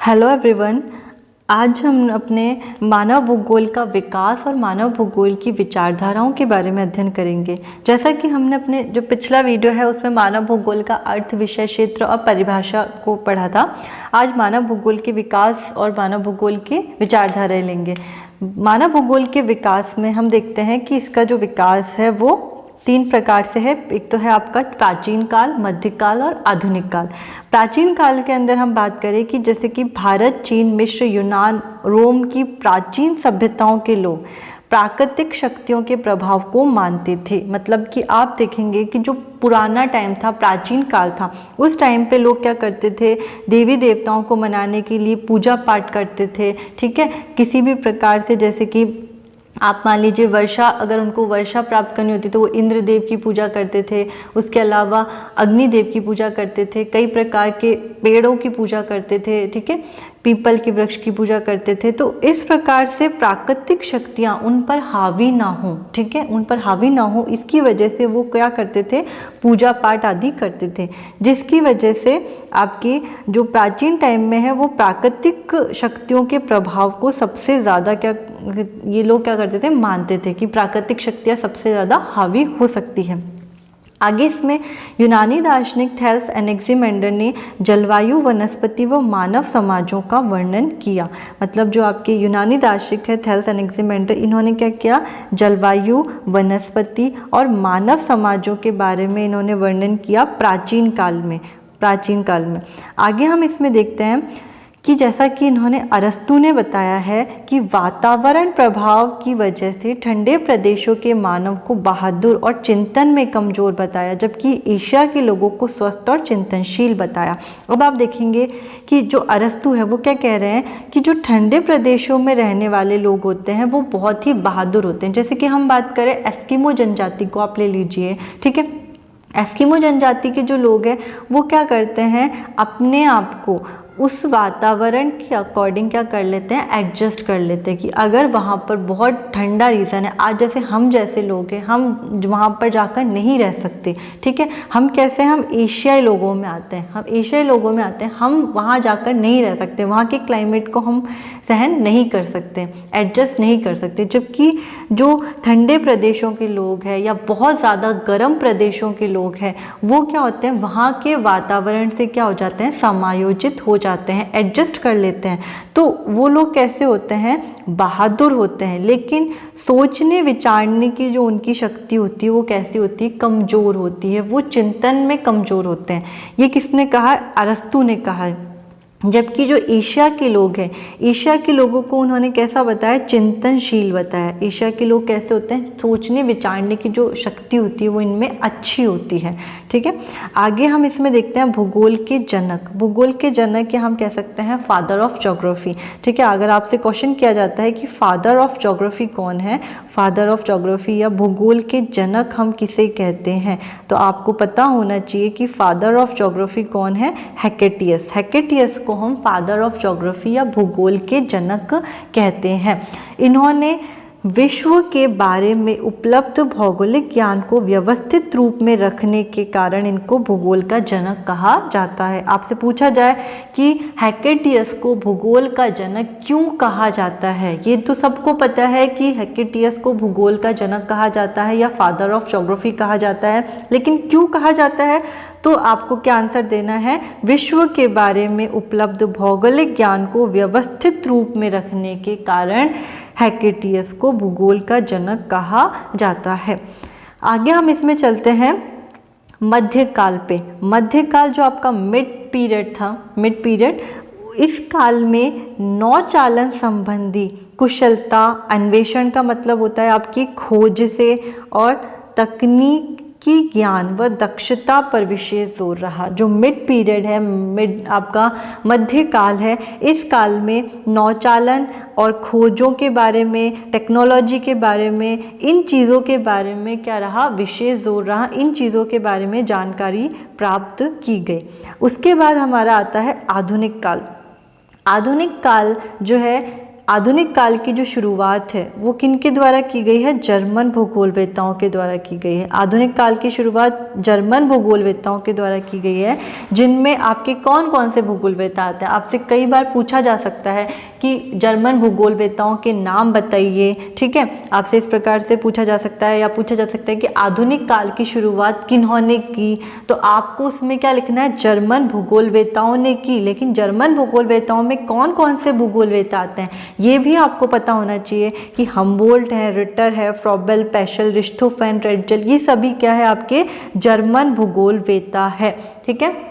Hello everyone. आज हम अपने मानव भूगोल का विकास और मानव भूगोल की विचारधाराओं के बारे में अध्ययन करेंगे। जैसा कि हमने अपने जो पिछला वीडियो है उसमें मानव भूगोल का अर्थ, विषय, क्षेत्र और परिभाषा को पढ़ा था, आज मानव भूगोल के विकास और मानव भूगोल की विचारधाराएं लेंगे। मानव भूगोल के विकास में हम देखते हैं कि इसका जो विकास है वो 3 प्रकार से है। एक तो है आपका प्राचीन काल, मध्यकाल और आधुनिक काल। प्राचीन काल के अंदर हम बात करें कि जैसे कि भारत, चीन, मिस्र, यूनान, रोम की प्राचीन सभ्यताओं के लोग प्राकृतिक शक्तियों के प्रभाव को मानते थे। मतलब कि आप देखेंगे कि जो पुराना टाइम था, प्राचीन काल था, उस टाइम पे लोग क्या करते थे, देवी देवताओं को मनाने के लिए पूजा पाठ करते थे। ठीक है, किसी भी प्रकार से, जैसे कि आप मान लीजिए वर्षा, अगर उनको वर्षा प्राप्त करनी होती तो वो इंद्र देव की पूजा करते थे। उसके अलावा अग्निदेव की पूजा करते थे, कई प्रकार के पेड़ों की पूजा करते थे। ठीक है, पीपल के वृक्ष की पूजा करते थे। तो इस प्रकार से प्राकृतिक शक्तियाँ उन पर हावी ना हो, ठीक है, उन पर हावी ना हो, इसकी वजह से वो क्या करते थे, पूजा पाठ आदि करते थे, जिसकी वजह से आपकी जो प्राचीन टाइम में है वो प्राकृतिक शक्तियों के प्रभाव को सबसे ज़्यादा ये लोग क्या करते थे, मानते थे कि प्राकृतिक शक्तियाँ सबसे ज़्यादा हावी हो सकती है। आगे इसमें यूनानी दार्शनिक थेल्स एनेक्सिमेंडर ने जलवायु, वनस्पति व मानव समाजों का वर्णन किया। मतलब जो आपके यूनानी दार्शनिक है थेल्स एनेक्सिमेंडर, इन्होंने क्या किया, जलवायु, वनस्पति और मानव समाजों के बारे में इन्होंने वर्णन किया प्राचीन काल में। आगे हम इसमें देखते हैं कि जैसा कि इन्होंने अरस्तु ने बताया है कि वातावरण प्रभाव की वजह से ठंडे प्रदेशों के मानव को बहादुर और चिंतन में कमज़ोर बताया, जबकि एशिया के लोगों को स्वस्थ और चिंतनशील बताया। अब आप देखेंगे कि जो अरस्तु है वो क्या कह रहे हैं कि जो ठंडे प्रदेशों में रहने वाले लोग होते हैं वो बहुत ही बहादुर होते हैं। जैसे कि हम बात करें एस्किमो जनजाति को आप ले लीजिए। ठीक है, एस्किमो जनजाति के जो लोग हैं वो क्या करते हैं, अपने आप को उस वातावरण के अकॉर्डिंग क्या कर लेते हैं, एडजस्ट कर लेते हैं कि अगर वहाँ पर बहुत ठंडा रीज़न है, आज जैसे हम जैसे लोग हैं हम वहाँ पर जाकर नहीं रह सकते। ठीक है, हम कैसे, हम एशियाई लोगों में आते हैं, हम वहाँ जाकर नहीं रह सकते, वहाँ के क्लाइमेट को हम सहन नहीं कर सकते, एडजस्ट नहीं कर सकते। जबकि जो ठंडे प्रदेशों के लोग हैं या बहुत ज़्यादा गर्म प्रदेशों के लोग हैं वो क्या होते हैं, वहाँ के वातावरण से क्या हो जाते हैं, समायोजित हो जाते हैं, एडजस्ट कर लेते हैं। तो वो लोग कैसे होते हैं, बहादुर होते हैं, लेकिन सोचने विचारने की जो उनकी शक्ति होती है वो कैसी होती है, कमज़ोर होती है, वो चिंतन में कमज़ोर होते हैं। ये किसने कहा, अरस्तु ने कहा है। जबकि जो एशिया के लोग हैं, एशिया के लोगों को उन्होंने कैसा बताया, चिंतनशील बताया। एशिया के लोग कैसे होते हैं, सोचने विचारने की जो शक्ति होती है वो इनमें अच्छी होती है। ठीक है, आगे हम इसमें देखते हैं भूगोल के जनक या हम कह सकते हैं फादर ऑफ ज्योग्राफी। ठीक है, अगर आपसे क्वेश्चन किया जाता है कि फादर ऑफ ज्योग्राफी कौन है, फादर ऑफ ज्योग्राफी या भूगोल के जनक हम किसे कहते हैं, तो आपको पता होना चाहिए कि फादर ऑफ ज्योग्राफी कौन है, हेकेटियस को हम फादर ऑफ ज्योग्राफी या भूगोल के जनक कहते हैं। इन्होंने विश्व के बारे में उपलब्ध भौगोलिक ज्ञान को व्यवस्थित रूप में रखने के कारण इनको भूगोल का जनक कहा जाता है। आपसे पूछा जाए कि हेकेटियस को भूगोल का जनक क्यों कहा जाता है, ये तो सबको पता है कि हेकेटियस को भूगोल का जनक कहा जाता है या फादर ऑफ ज्योग्राफी कहा जाता है, लेकिन क्यों कहा जाता है, तो आपको क्या आंसर देना है, विश्व के बारे में उपलब्ध भौगोलिक ज्ञान को व्यवस्थित रूप में रखने के कारण हेकेटियस को भूगोल का जनक कहा जाता है। आगे हम इसमें चलते हैं मध्यकाल पे। मध्यकाल जो आपका मिड पीरियड, इस काल में नौचालन संबंधी कुशलता, अन्वेषण का मतलब होता है आपकी खोज से, और तकनीक की ज्ञान व दक्षता पर विशेष जोर रहा। जो मिड पीरियड है, आपका मध्यकाल है, इस काल में नौचालन और खोजों के बारे में, टेक्नोलॉजी के बारे में, इन चीज़ों के बारे में क्या रहा, विशेष जोर रहा, इन चीज़ों के बारे में जानकारी प्राप्त की गई। उसके बाद हमारा आता है आधुनिक काल। आधुनिक काल जो है, आधुनिक काल की जो शुरुआत है वो किनके द्वारा की गई है, जर्मन भूगोलवेत्ताओं के द्वारा की गई है। आधुनिक काल की शुरुआत जर्मन भूगोलवेत्ताओं के द्वारा की गई है, जिनमें आपके कौन कौन से भूगोलवेत्ता आते हैं। आपसे कई बार पूछा जा सकता है कि जर्मन भूगोलवेत्ताओं के नाम बताइए, ठीक है, आपसे इस प्रकार से पूछा जा सकता है, या पूछा जा सकता है कि आधुनिक काल की शुरुआत किन्होंने की, तो आपको उसमें क्या लिखना है, जर्मन भूगोलवेत्ताओं ने की। लेकिन जर्मन भूगोलवेत्ताओं में कौन कौन से भूगोलवेत्ता आते हैं ये भी आपको पता होना चाहिए कि हम्बोल्ट है, रिटर है, फ्रॉबेल, पेशल, रिश्तोफेन, रेडजल, ये सभी क्या है, आपके जर्मन भूगोलवेत्ता है, ठीक है।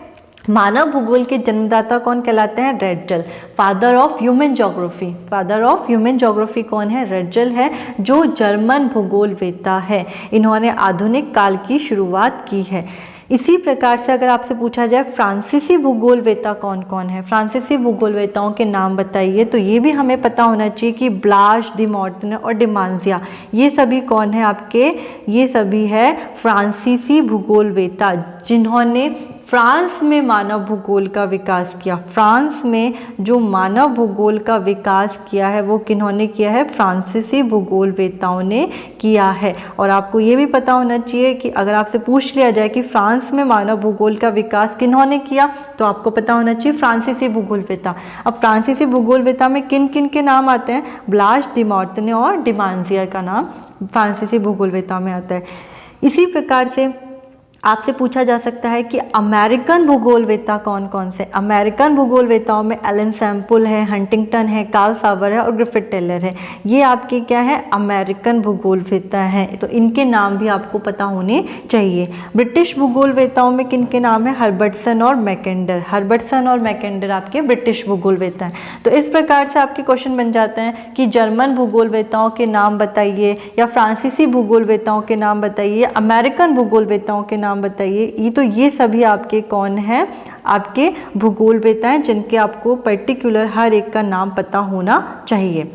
मानव भूगोल के जन्मदाता कौन कहलाते हैं, Ratzel, father of human geography. Father of human geography कौन है, रेडजल है, जो जर्मन भूगोलवेत्ता है। इन्होंने आधुनिक काल की शुरुआत की है। इसी प्रकार से अगर आपसे पूछा जाए फ्रांसीसी भूगोलवेत्ता कौन कौन है, फ्रांसीसी भूगोलवेत्ताओं के नाम बताइए, तो ये भी हमें पता होना चाहिए कि ब्लाश, डी मॉर्टन और डिमांजिया, ये सभी कौन है आपके, ये सभी है फ्रांसीसी भूगोलवेत्ता, जिन्होंने फ्रांस में मानव भूगोल का विकास किया। फ्रांस में जो मानव भूगोल का विकास किया है वो किन्होंने किया है, फ्रांसीसी भूगोलवेत्ताओं ने किया है। और आपको ये भी पता होना चाहिए कि अगर आपसे पूछ लिया जाए कि फ्रांस में मानव भूगोल का विकास किन्होंने किया, तो आपको पता होना चाहिए फ्रांसीसी भूगोलवेत्ता। अब फ्रांसीसी भूगोलवेत्ता में किन किन के नाम आते हैं, ब्लाश, डी मॉर्टन और डिमांजिया का नाम फ्रांसीसी भूगोलवेत्ता में आता है। इसी प्रकार से आपसे पूछा जा सकता है कि अमेरिकन भूगोलवेत्ता कौन कौन से। अमेरिकन भूगोलवेत्ताओं में एलन सैम्पल है, हंटिंगटन है, कार्ल सावर है और ग्रिफिथ टेलर है। ये आपके क्या है, अमेरिकन भूगोलवेत्ता हैं, तो इनके नाम भी आपको पता होने चाहिए। ब्रिटिश भूगोलवेत्ताओं में किन के नाम है, हर्बर्टसन और मैकेंडर। हर्बर्टसन और मैकेंडर आपके ब्रिटिश भूगोलवेत्ता हैं। तो इस प्रकार से आपके क्वेश्चन बन जाते हैं कि जर्मन भूगोलवेत्ताओं के नाम बताइए, या फ्रांसीसी भूगोलवेत्ताओं के नाम बताइए, अमेरिकन भूगोलवेत्ताओं के नाम बताइए। ये सभी आपके कौन हैं, आपके भूगोलवेत्ता हैं, जिनके आपको पर्टिकुलर हर एक का नाम पता होना चाहिए।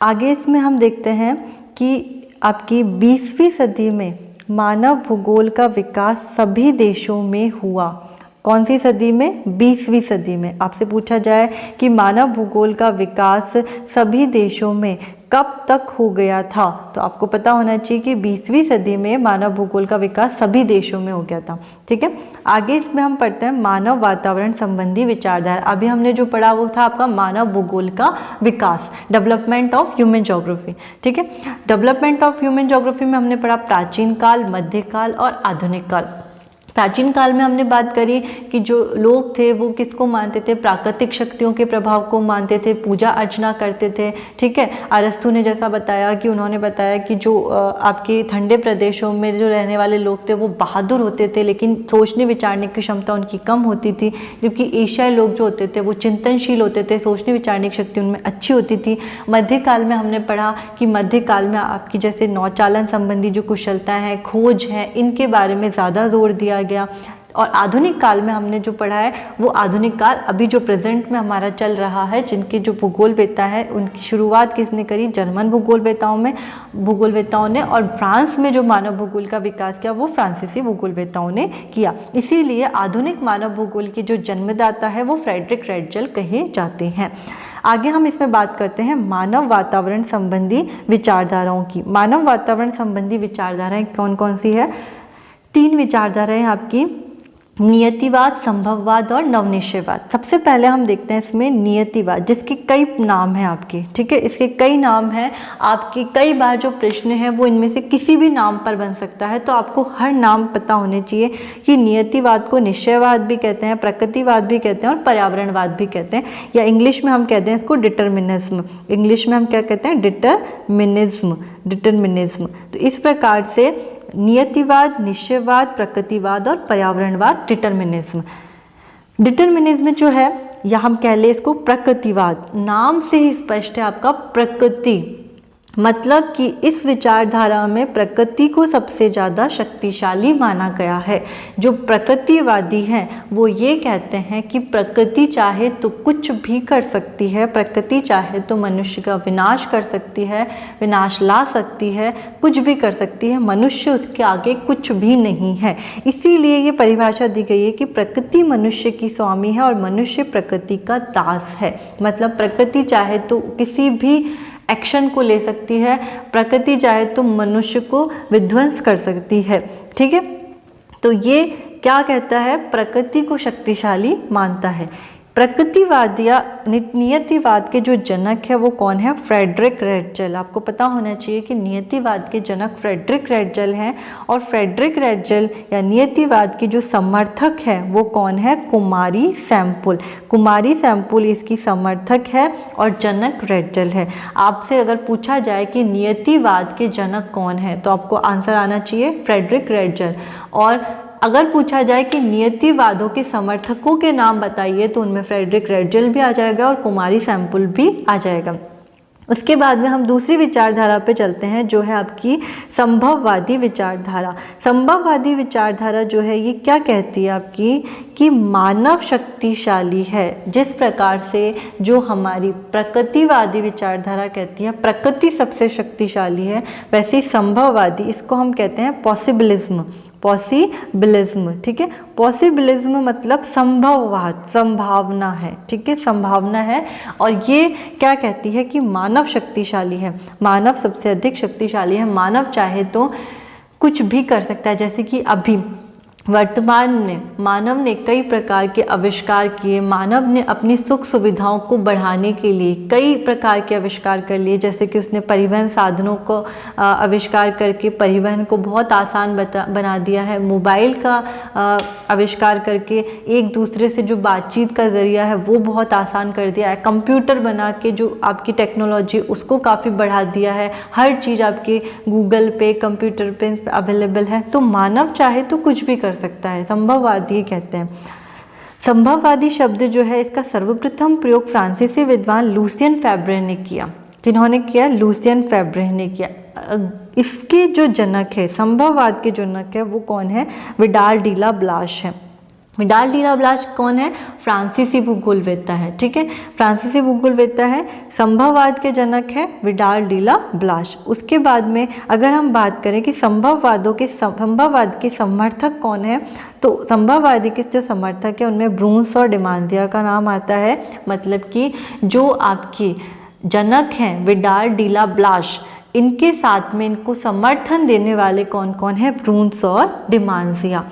आगे इसमें हम देखते हैं कि आपकी 20वीं सदी में मानव भूगोल का विकास सभी देशों में हुआ। कौन सी सदी में, 20वीं सदी में। आपसे पूछा जाए कि मानव भूगोल का विकास सभी देशों में कब तक हो गया था, तो आपको पता होना चाहिए कि 20वीं सदी में मानव भूगोल का विकास सभी देशों में हो गया था, ठीक है। आगे इसमें हम पढ़ते हैं मानव वातावरण संबंधी विचारधारा। अभी हमने जो पढ़ा वो था आपका मानव भूगोल का विकास, डेवलपमेंट ऑफ ह्यूमन ज्योग्राफी, ठीक है। डेवलपमेंट ऑफ ह्यूमन ज्योग्राफी में हमने पढ़ा प्राचीन काल, मध्यकाल और आधुनिक काल। प्राचीन काल में हमने बात करी कि जो लोग थे वो किसको मानते थे, प्राकृतिक शक्तियों के प्रभाव को मानते थे, पूजा अर्चना करते थे, ठीक है। अरस्तु ने जैसा बताया कि उन्होंने बताया कि जो आपके ठंडे प्रदेशों में जो रहने वाले लोग थे वो बहादुर होते थे, लेकिन सोचने विचारने की क्षमता उनकी कम होती थी, जबकि एशियाई लोग जो होते थे वो चिंतनशील होते थे, सोचने विचारने की शक्ति उनमें अच्छी होती थी। मध्यकाल में हमने पढ़ा कि मध्यकाल में आपकी जैसे नौचालन संबंधी जो कुशलता है, खोज है, इनके बारे में ज़्यादा जोर दिया गया। और आधुनिक काल में हमने जो पढ़ा है वो आधुनिक काल अभी जो प्रेजेंट में हमारा चल रहा है, जिनके जो भूगोलवेत्ता है उनकी शुरुआत किसने करी, जर्मन भूगोलवेत्ताओं ने, और फ्रांस में जो मानव भूगोल का विकास किया वो फ्रांसीसी भूगोलवेत्ताओं ने किया। इसीलिए आधुनिक मानव भूगोल के जो जन्मदाता है वो फ्रेडरिक रेडजल कहे जाते हैं। आगे हम इसमें बात करते हैं मानव वातावरण संबंधी विचारधाराओं की। मानव वातावरण संबंधी विचारधाराएं कौन कौन सी है, 3 विचारधाराएं आपकी, नियतिवाद, संभववाद और नवनिश्चयवाद। सबसे पहले हम देखते हैं इसमें नियतिवाद, जिसके कई नाम हैं आपके, ठीक है। इसके कई नाम हैं आपके, कई बार जो प्रश्न है वो इनमें से किसी भी नाम पर बन सकता है, तो आपको हर नाम पता होने चाहिए कि नियतिवाद को निश्चयवाद भी कहते हैं, प्रकृतिवाद भी कहते हैं और पर्यावरणवाद भी कहते हैं, या इंग्लिश में हम कहते हैं इसको डिटर्मिनिज्म। इंग्लिश में हम क्या कहते हैं, डिटर्मिनिज्म। तो इस प्रकार से नियतिवाद, निश्चयवाद, प्रकृतिवाद और पर्यावरणवाद, डिटर्मिनिज्म जो है, या हम कह ले इसको प्रकृतिवाद, नाम से ही स्पष्ट है आपका प्रकृति, मतलब कि इस विचारधारा में प्रकृति को सबसे ज़्यादा शक्तिशाली माना गया है। जो प्रकृतिवादी हैं वो ये कहते हैं कि प्रकृति चाहे तो कुछ भी कर सकती है, प्रकृति चाहे तो मनुष्य का विनाश कर सकती है, विनाश ला सकती है, कुछ भी कर सकती है, मनुष्य उसके आगे कुछ भी नहीं है। इसीलिए ये परिभाषा दी गई है कि प्रकृति मनुष्य की स्वामी है और मनुष्य प्रकृति का दास है। मतलब प्रकृति चाहे तो किसी भी एक्शन को ले सकती है, प्रकृति चाहे तो मनुष्य को विध्वंस कर सकती है, ठीक है। तो ये क्या कहता है, प्रकृति को शक्तिशाली मानता है। प्रकृतिवाद या नियतिवाद के जो जनक है वो कौन है, फ्रेडरिक रेटजेल। आपको पता होना चाहिए कि नियतिवाद के जनक फ्रेडरिक रेटजेल हैं, और फ्रेडरिक रेटजेल या नियतिवाद के जो समर्थक है वो कौन है, कुमारी सैंपुल। कुमारी सैंपुल इसकी समर्थक है और जनक रेटजेल है। आपसे अगर पूछा जाए कि नियतिवाद के जनक कौन है तो आपको आंसर आना चाहिए फ्रेडरिक रेटजेल। और अगर पूछा जाए कि नियतिवादों के समर्थकों के नाम बताइए तो उनमें फ्रेडरिक रेटजेल भी आ जाएगा और कुमारी सैंपुल भी आ जाएगा। उसके बाद में हम दूसरी विचारधारा पे चलते हैं जो है आपकी संभववादी विचारधारा। संभववादी विचारधारा जो है ये क्या कहती है आपकी, कि मानव शक्तिशाली है। जिस प्रकार से जो हमारी प्रकृतिवादी विचारधारा कहती है प्रकृति सबसे शक्तिशाली है, वैसे संभववादी, इसको हम कहते हैं पॉसिबिलिज्म। पॉसिबिलिज्म, ठीक है। पॉसिबिलिज्म मतलब संभववाद, संभावना है, ठीक है, संभावना है। और ये क्या कहती है कि मानव शक्तिशाली है, मानव सबसे अधिक शक्तिशाली है। मानव चाहे तो कुछ भी कर सकता है। जैसे कि अभी वर्तमान में मानव ने कई प्रकार के आविष्कार किए, मानव ने अपनी सुख सुविधाओं को बढ़ाने के लिए कई प्रकार के आविष्कार कर लिए। जैसे कि उसने परिवहन साधनों को आविष्कार करके परिवहन को बहुत आसान बना दिया है। मोबाइल का आविष्कार करके एक दूसरे से जो बातचीत का ज़रिया है वो बहुत आसान कर दिया है। कंप्यूटर बना के जो आपकी टेक्नोलॉजी उसको काफ़ी बढ़ा दिया है। हर चीज़ आपके गूगल पे, कंप्यूटर पे अवेलेबल है। तो मानव चाहे तो कुछ भी कर सकता है, संभववादी कहते हैं। संभववादी शब्द जो है इसका सर्वप्रथम प्रयोग फ्रांसीसी विद्वान लूसियन फैब्रे ने किया। किन्होंने किया, लूसियन फैब्रे ने किया। इसके जो जनक है, संभववाद के जनक है वो कौन है, विडाल डी ला ब्लाश है। विडाल डी ला ब्लाश कौन है, फ्रांसीसी भूगोलवेत्ता है, ठीक है, फ्रांसीसी भूगोलवेत्ता है। संभववाद के जनक है विडाल डी ला ब्लाश। उसके बाद में अगर हम बात करें कि संभववाद के समर्थक कौन है, तो संभववादी के जो समर्थक है उनमें ब्रून्स और डिमांजिया का नाम आता है। मतलब कि जो आपकी जनक हैं विडाल डी ला ब्लाश, इनके साथ में इनको समर्थन देने वाले कौन कौन है, ब्रून्स और डिमांजिया।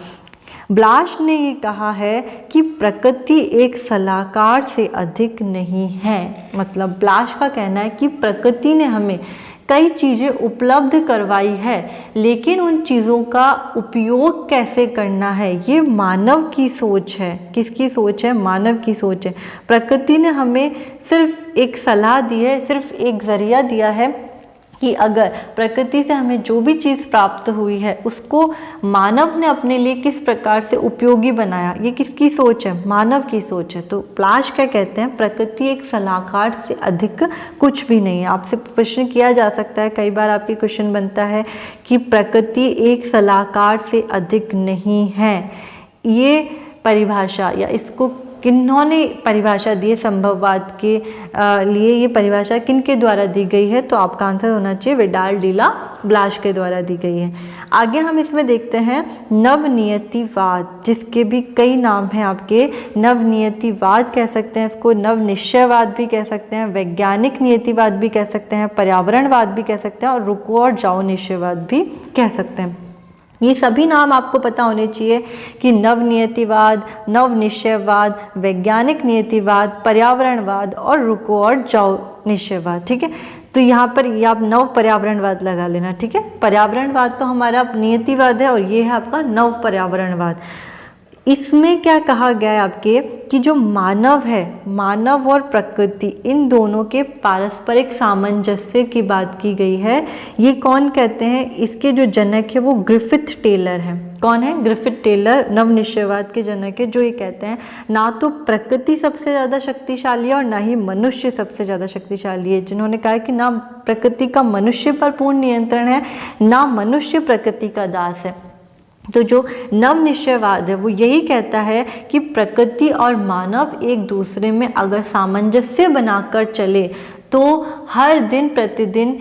ब्लाश ने ये कहा है कि प्रकृति एक सलाहकार से अधिक नहीं है। मतलब ब्लाश का कहना है कि प्रकृति ने हमें कई चीज़ें उपलब्ध करवाई है, लेकिन उन चीज़ों का उपयोग कैसे करना है ये मानव की सोच है। किसकी सोच है, मानव की सोच है। प्रकृति ने हमें सिर्फ एक सलाह दी है, सिर्फ एक ज़रिया दिया है कि अगर प्रकृति से हमें जो भी चीज़ प्राप्त हुई है उसको मानव ने अपने लिए किस प्रकार से उपयोगी बनाया, ये किसकी सोच है, मानव की सोच है। तो ब्लाश क्या कहते हैं, प्रकृति एक सलाहकार से अधिक कुछ भी नहीं है। आपसे प्रश्न किया जा सकता है, कई बार आपके क्वेश्चन बनता है कि प्रकृति एक सलाहकार से अधिक नहीं है। ये परिभाषा या इसको किन्होंने परिभाषा दी है, संभववाद के लिए ये परिभाषा किन के द्वारा दी गई है, तो आपका आंसर होना चाहिए विडाल डी ला ब्लाश के द्वारा दी गई है। आगे हम इसमें देखते हैं नवनियतिवाद, जिसके भी कई नाम हैं आपके। नवनियतिवाद कह सकते हैं इसको, नवनिश्चयवाद भी कह सकते हैं, वैज्ञानिक नियतिवाद भी कह सकते हैं, पर्यावरणवाद भी कह सकते हैं और रुको और जाओ निश्चयवाद भी कह सकते हैं। ये सभी नाम आपको पता होने चाहिए कि नवनियतिवाद, नवनिश्चयवाद, वैज्ञानिक नियतिवाद, पर्यावरणवाद और रुको और जाओ निश्चयवाद, ठीक है। तो यहाँ पर ये आप नव पर्यावरणवाद लगा लेना, ठीक है। पर्यावरणवाद तो हमारा नियतिवाद है और ये है आपका नव पर्यावरणवाद। इसमें क्या कहा गया है आपके कि जो मानव है, मानव और प्रकृति, इन दोनों के पारस्परिक सामंजस्य की बात की गई है। ये कौन कहते हैं, इसके जो जनक है वो ग्रिफिथ टेलर है। कौन है, ग्रिफिथ टेलर नवनिश्चयवाद के जनक है, जो ये कहते हैं ना तो प्रकृति सबसे ज़्यादा शक्तिशाली है और ना ही मनुष्य सबसे ज़्यादा शक्तिशाली है। जिन्होंने कहा कि ना प्रकृति का मनुष्य पर पूर्ण नियंत्रण है, ना मनुष्य प्रकृति का दास है। तो जो नवनिश्चयवाद है वो यही कहता है कि प्रकृति और मानव एक दूसरे में अगर सामंजस्य बनाकर चले तो हर दिन प्रतिदिन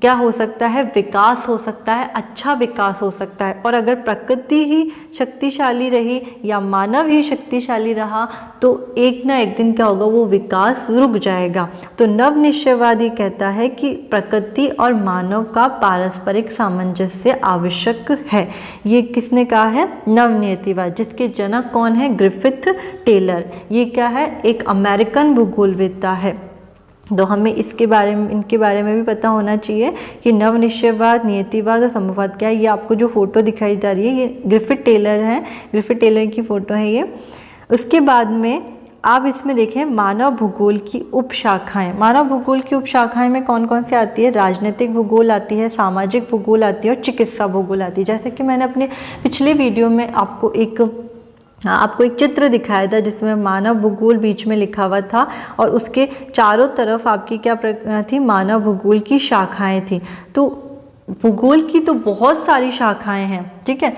क्या हो सकता है, विकास हो सकता है, अच्छा विकास हो सकता है। और अगर प्रकृति ही शक्तिशाली रही या मानव ही शक्तिशाली रहा तो एक ना एक दिन क्या होगा, वो विकास रुक जाएगा। तो नव निश्चयवादी कहता है कि प्रकृति और मानव का पारस्परिक सामंजस्य आवश्यक है। ये किसने कहा है, नवनियतिवाद, जिसके जनक कौन है, ग्रिफिथ टेलर। ये क्या है, एक अमेरिकन भूगोलवेत्ता है। तो हमें इसके बारे में, इनके बारे में भी पता होना चाहिए कि नवनिश्चयवाद, नियतिवाद और समवाद क्या है। ये आपको जो फोटो दिखाई जा रही है ये ग्रिफिथ टेलर है, ग्रिफिथ टेलर की फ़ोटो है ये। उसके बाद में आप इसमें देखें मानव भूगोल की उपशाखाएं। मानव भूगोल की उपशाखाएं में कौन कौन सी आती है, राजनीतिक भूगोल आती है, सामाजिक भूगोल आती है और चिकित्सा भूगोल आती है। जैसे कि मैंने अपने पिछले वीडियो में आपको एक चित्र दिखाया था जिसमें मानव भूगोल बीच में लिखा हुआ था और उसके चारों तरफ आपकी क्या थी, मानव भूगोल की शाखाएं थी। तो भूगोल की तो बहुत सारी शाखाएं हैं, ठीक है,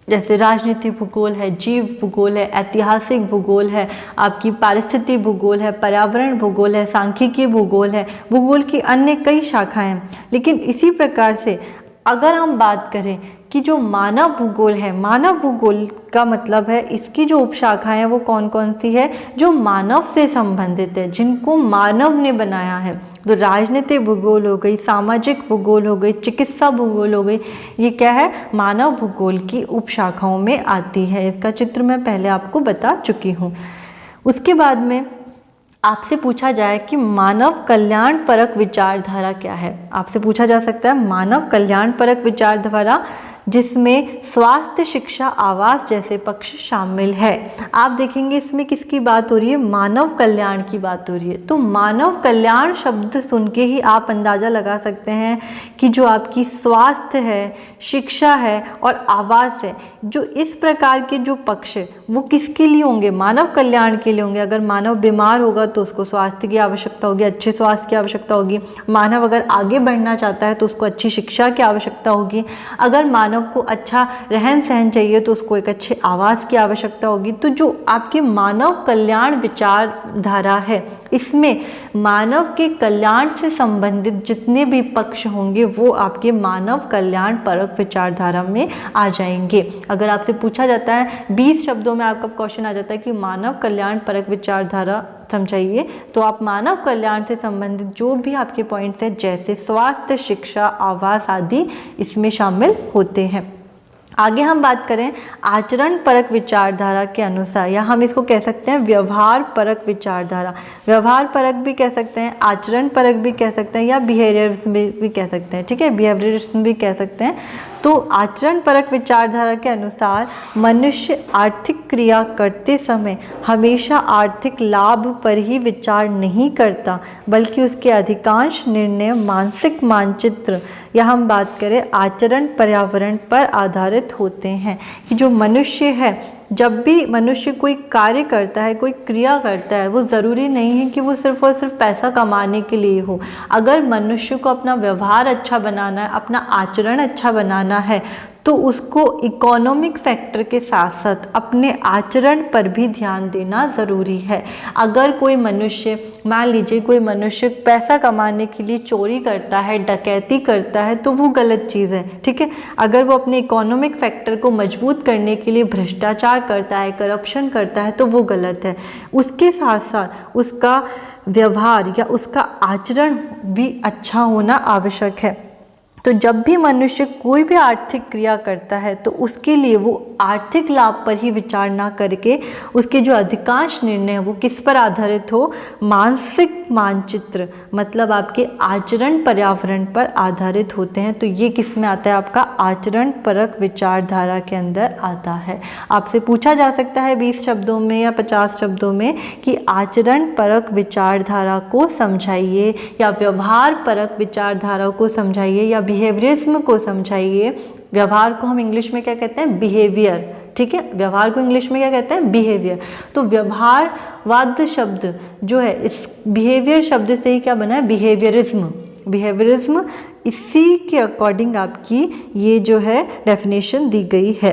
जैसे राजनीतिक भूगोल है, जीव भूगोल है, ऐतिहासिक भूगोल है, आपकी पारिस्थितिक भूगोल है, पर्यावरण भूगोल है, सांख्यिकी भूगोल है, भूगोल की अन्य कई शाखाएं हैं। लेकिन इसी प्रकार से अगर हम बात करें कि जो मानव भूगोल है, मानव भूगोल का मतलब है इसकी जो उपशाखाएं हैं वो कौन कौन सी है, जो मानव से संबंधित है, जिनको मानव ने बनाया है। तो राजनीतिक भूगोल हो गई, सामाजिक भूगोल हो गई, चिकित्सा भूगोल हो गई, ये क्या है, मानव भूगोल की उपशाखाओं में आती है। इसका चित्र मैं पहले आपको बता चुकी हूँ। उसके बाद में आपसे पूछा जाए कि मानव कल्याण परक विचारधारा क्या है, आपसे पूछा जा सकता है मानव कल्याण परक विचारधारा जिसमें स्वास्थ्य, शिक्षा, आवास जैसे पक्ष शामिल है। आप देखेंगे इसमें किसकी बात हो रही है, मानव कल्याण की बात हो रही है। तो मानव कल्याण शब्द सुन के ही आप अंदाज़ा लगा सकते हैं कि जो आपकी स्वास्थ्य है, शिक्षा है और आवास है, जो इस प्रकार के जो पक्ष वो किसके लिए होंगे, मानव कल्याण के लिए होंगे। अगर मानव बीमार होगा तो उसको स्वास्थ्य की आवश्यकता होगी, अच्छे स्वास्थ्य की आवश्यकता होगी। मानव अगर आगे बढ़ना चाहता है तो उसको अच्छी शिक्षा की आवश्यकता होगी। अगर मानव को अच्छा रहन सहन चाहिए तो उसको एक अच्छे आवास की आवश्यकता होगी। तो जो आपकी मानव कल्याण विचारधारा है इसमें मानव के कल्याण से संबंधित जितने भी पक्ष होंगे वो आपके मानव कल्याण परक विचारधारा में आ जाएंगे। अगर आपसे पूछा जाता है 20 शब्दों में आपका क्वेश्चन आ जाता है कि मानव कल्याण परक विचारधारा समझाइए, तो आप मानव कल्याण से संबंधित जो भी आपके पॉइंट्स हैं जैसे स्वास्थ्य, शिक्षा, आवास आदि इसमें शामिल होते हैं। आगे हम बात करें आचरण परक विचारधारा के अनुसार, या हम इसको कह सकते हैं व्यवहार परक विचारधारा। व्यवहार परक भी कह सकते हैं, आचरण परक भी कह सकते हैं या बिहेवियरिज्म भी कह सकते हैं, ठीक है, बिहेवियरिज्म भी कह सकते हैं। तो आचरण परक विचारधारा के अनुसार मनुष्य आर्थिक क्रिया करते समय हमेशा आर्थिक लाभ पर ही विचार नहीं करता, बल्कि उसके अधिकांश निर्णय मानसिक मानचित्र या हम बात करें आचरण पर्यावरण पर आधारित होते हैं। कि जो मनुष्य है, जब भी मनुष्य कोई कार्य करता है, कोई क्रिया करता है, वो ज़रूरी नहीं है कि वो सिर्फ और सिर्फ पैसा कमाने के लिए हो। अगर मनुष्य को अपना व्यवहार अच्छा बनाना है, अपना आचरण अच्छा बनाना है, तो उसको इकोनॉमिक फैक्टर के साथ साथ अपने आचरण पर भी ध्यान देना ज़रूरी है। अगर कोई मनुष्य, मान लीजिए कोई मनुष्य पैसा कमाने के लिए चोरी करता है, डकैती करता है, तो वो गलत चीज़ है, ठीक है। अगर वो अपने इकोनॉमिक फैक्टर को मजबूत करने के लिए भ्रष्टाचार करता है, करप्शन करता है, तो वो गलत है। उसके साथ साथ उसका व्यवहार या उसका आचरण भी अच्छा होना आवश्यक है। तो जब भी मनुष्य कोई भी आर्थिक क्रिया करता है तो उसके लिए वो आर्थिक लाभ पर ही विचार ना करके उसके जो अधिकांश निर्णय हैं वो किस पर आधारित हो, मानसिक मानचित्र, मतलब आपके आचरण पर्यावरण पर आधारित होते हैं। तो ये किस में आता है, आपका आचरण परक विचारधारा के अंदर आता है। आपसे पूछा जा सकता है 20 शब्दों में या 50 शब्दों में कि आचरण परक विचारधारा को समझाइए या व्यवहार परक विचारधारा को समझाइए या बिहेवियरिज्म को समझाइए। व्यवहार को हम इंग्लिश में क्या कहते हैं, बिहेवियर, ठीक है, व्यवहार को इंग्लिश में क्या कहते हैं, बिहेवियर। तो व्यवहारवाद शब्द जो है इस बिहेवियर शब्द से ही क्या बना है, बिहेवियरिज्म। बिहेवियरिज्म इसी के अकॉर्डिंग आपकी ये जो है डेफिनेशन दी गई है।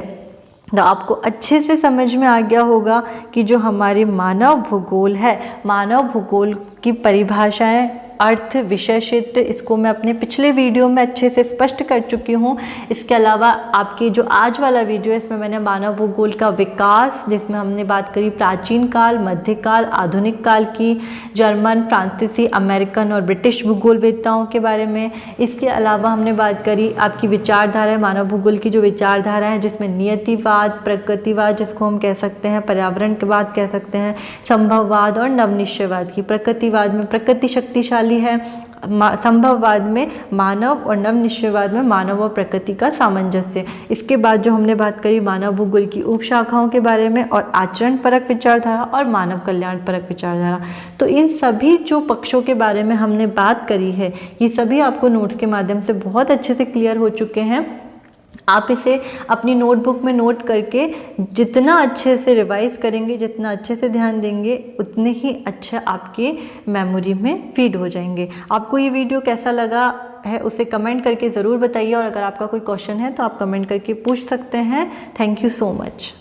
तो आपको अच्छे से समझ में आ गया होगा कि जो हमारे मानव भूगोल है, मानव भूगोल की परिभाषाएं अर्थ, विषय क्षेत्र, इसको मैं अपने पिछले वीडियो में अच्छे से स्पष्ट कर चुकी हूँ। इसके अलावा आपकी जो आज वाला वीडियो है इसमें मैंने मानव भूगोल का विकास, जिसमें हमने बात करी प्राचीन काल, मध्यकाल, आधुनिक काल की, जर्मन, फ्रांसीसी, अमेरिकन और ब्रिटिश भूगोलवेत्ताओं के बारे में। इसके अलावा हमने बात करी आपकी विचारधारा, मानव भूगोल की जो विचारधारा है जिसमें नियतिवाद, प्रकृतिवाद जिसको हम कह सकते हैं, पर्यावरण के बाद कह सकते हैं, संभववाद और नवनिश्चयवाद की। प्रकृतिवाद में प्रकृति शक्तिशाली है, संभववाद में मानव और नवनिश्चयवाद में मानव और प्रकृति का सामंजस्य। इसके बाद जो हमने बात करी मानव भूगोल की उपशाखाओं के बारे में और आचरण परक विचारधारा और मानव कल्याण परक विचारधारा। तो इन सभी जो पक्षों के बारे में हमने बात करी है ये सभी आपको नोट्स के माध्यम से बहुत अच्छे से क्लियर हो चुके हैं। आप इसे अपनी नोटबुक में नोट करके जितना अच्छे से रिवाइज करेंगे, जितना अच्छे से ध्यान देंगे, उतने ही अच्छा आपके मेमोरी में फीड हो जाएंगे। आपको ये वीडियो कैसा लगा है उसे कमेंट करके ज़रूर बताइए और अगर आपका कोई क्वेश्चन है तो आप कमेंट करके पूछ सकते हैं। Thank you so much.